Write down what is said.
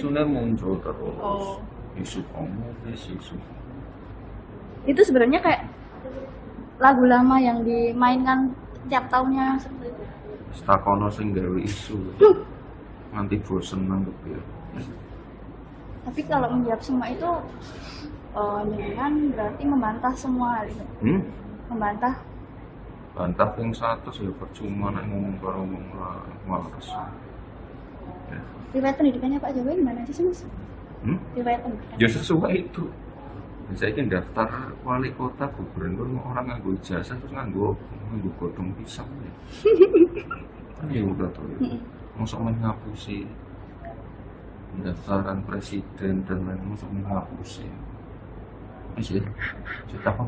isunya muncul terus. Oh. Isu komunis, isu. Itu sebenarnya kayak lagu lama yang dimainkan tiap tahunnya seperti itu. Stakono sing gawe isu. Nganti bosen nangkep ya. Tapi kalau menjawab semua itu dengan berarti membantah semua hal itu. Membantah. Bantah yang satu ya percuma nek ngomong karo wong malah kesal. Ya. Riwayat pendidikannya Pak Jokowi gimana sih Mas? Riwayat pendidikan. Ya sesuai itu. Saya kan daftar wali kota gubernur orang nganggo ijazah terus nganggo godong pisang ya. Ya udah tuh. Masuk menghapusi pendaftaran presiden dan lain masuk menghapusi. Masih cerita apa?